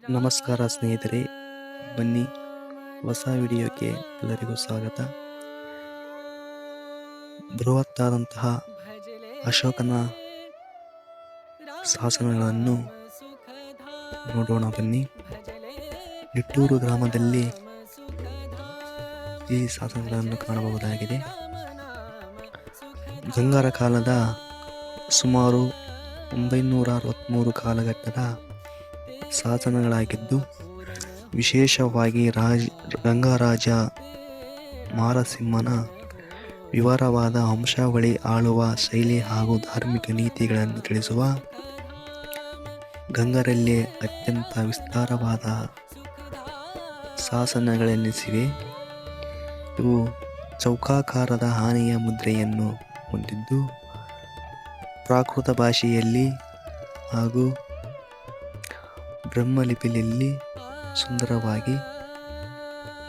ನಮಸ್ಕಾರ ಸ್ನೇಹಿತರೆ, ಬನ್ನಿ ಹೊಸ ವಿಡಿಯೋಕ್ಕೆ ಎಲ್ಲರಿಗೂ ಸ್ವಾಗತ. ಬೃಹತ್ತಾದಂತಹ ಅಶೋಕನ ಶಾಸನಗಳನ್ನು ನೋಡೋಣ ಬನ್ನಿ. ನಿಟ್ಟೂರು ಗ್ರಾಮದಲ್ಲಿ ಈ ಶಾಸನಗಳನ್ನು ಕಾಣಬಹುದಾಗಿದೆ. ಗಂಗರ ಕಾಲದ ಸುಮಾರು 963 ಕಾಲಘಟ್ಟದ ಶಾಸನಗಳಾಗಿದ್ದು, ವಿಶೇಷವಾಗಿ ಗಂಗರಾಜ ಮಾರಸಿಂಹನ ವಿವರವಾದ ವಂಶಾವಳಿ, ಆಳುವ ಶೈಲಿ ಹಾಗೂ ಧಾರ್ಮಿಕ ನೀತಿಗಳನ್ನು ತಿಳಿಸುವ ಗಂಗರಲ್ಲೇ ಅತ್ಯಂತ ವಿಸ್ತಾರವಾದ ಶಾಸನಗಳೆನಿಸಿವೆ. ಇವು ಚೌಕಾಕಾರದ ಆನೆಯ ಮುದ್ರೆಯನ್ನು ಹೊಂದಿದ್ದು, ಪ್ರಾಕೃತ ಭಾಷೆಯಲ್ಲಿ ಹಾಗೂ ಬ್ರಹ್ಮಲಿಪಿಯಲ್ಲಿ ಸುಂದರವಾಗಿ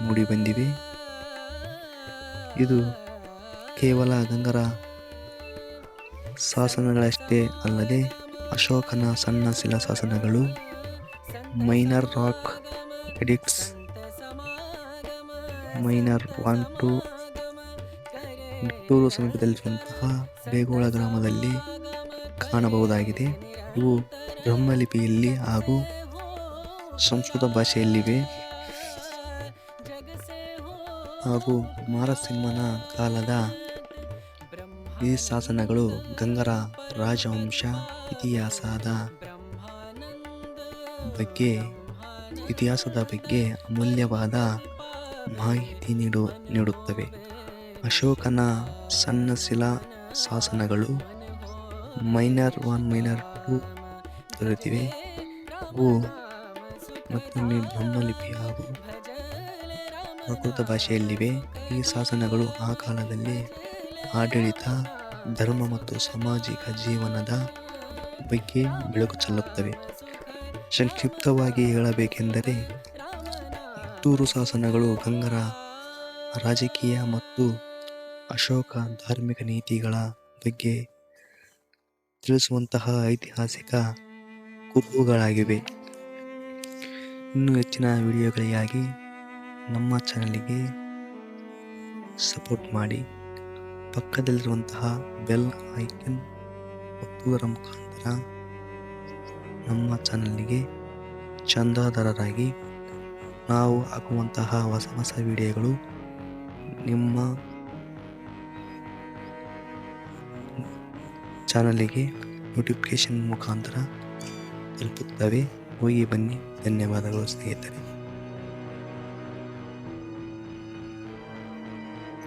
ಮೂಡಿಬಂದಿವೆ. ಇದು ಕೇವಲ ಗಂಗರ ಶಾಸನಗಳಷ್ಟೇ ಅಲ್ಲದೆ, ಅಶೋಕನ ಸಣ್ಣ ಶಿಲಾಶಾಸನಗಳು, minor rock edicts, minor 1-2 Nittur ಸಮೀಪದಲ್ಲಿರುವಂತಹ ಬೇಗೋಳ ಗ್ರಾಮದಲ್ಲಿ ಕಾಣಬಹುದಾಗಿದೆ. ಇವು ಬ್ರಹ್ಮಲಿಪಿಯಲ್ಲಿ ಹಾಗೂ ಸಂಸ್ಕೃತ ಭಾಷೆಯಲ್ಲಿವೆ ಹಾಗೂ ಮಾರಸಿಂಹನ ಕಾಲದ ಈ ಶಾಸನಗಳು ಗಂಗರ ರಾಜವಂಶ ಇತಿಹಾಸದ ಬಗ್ಗೆ ಅಮೂಲ್ಯವಾದ ಮಾಹಿತಿ ನೀಡುತ್ತವೆ. ಅಶೋಕನ ಸಣ್ಣ ಶಿಲಾ ಶಾಸನಗಳು ಮೈನರ್ 1, ಮೈನರ್ 2 ದೊರೆತಿವೆ. ಅವು ಮತ್ತೊಮ್ಮೆ ಬ್ರಹ್ಮಲಿಪಿ ಹಾಗೂ ಪ್ರಾಕೃತ ಭಾಷೆಯಲ್ಲಿವೆ. ಈ ಶಾಸನಗಳು ಆ ಕಾಲದಲ್ಲಿ ಆಡಳಿತ, ಧರ್ಮ ಮತ್ತು ಸಾಮಾಜಿಕ ಜೀವನದ ಬಗ್ಗೆ ಬೆಳಕು ಚೆಲ್ಲುತ್ತವೆ. ಸಂಕ್ಷಿಪ್ತವಾಗಿ ಹೇಳಬೇಕೆಂದರೆ, ನಿಟ್ಟೂರು ಶಾಸನಗಳು ಗಂಗರ ರಾಜಕೀಯ ಮತ್ತು ಅಶೋಕ ಧಾರ್ಮಿಕ ನೀತಿಗಳ ಬಗ್ಗೆ ತಿಳಿಸುವಂತಹ ಐತಿಹಾಸಿಕ ಕುರುಹುಗಳಾಗಿವೆ. ಇನ್ನೂ ಹೆಚ್ಚಿನ ವಿಡಿಯೋಗಳಿಗಾಗಿ ನಮ್ಮ ಚಾನಲಿಗೆ ಸಪೋರ್ಟ್ ಮಾಡಿ. ಪಕ್ಕದಲ್ಲಿರುವಂತಹ ಬೆಲ್ ಐಕನ್ ಒತ್ತುವುದರ ಮುಖಾಂತರ ನಮ್ಮ ಚಾನಲಿಗೆ ಚಂದಾದಾರರಾಗಿ ನಾವು ಹಾಕುವಂತಹ ಹೊಸ ವಿಡಿಯೋಗಳು ನಿಮ್ಮ ಚಾನಲಿಗೆ ನೋಟಿಫಿಕೇಶನ್ ಮುಖಾಂತರ ತಲುಪುತ್ತವೆ. ಹೋಗಿ ಬನ್ನಿ. ಧನ್ಯವಾದಗಳು ಸ್ನೇಹಿತರೆ.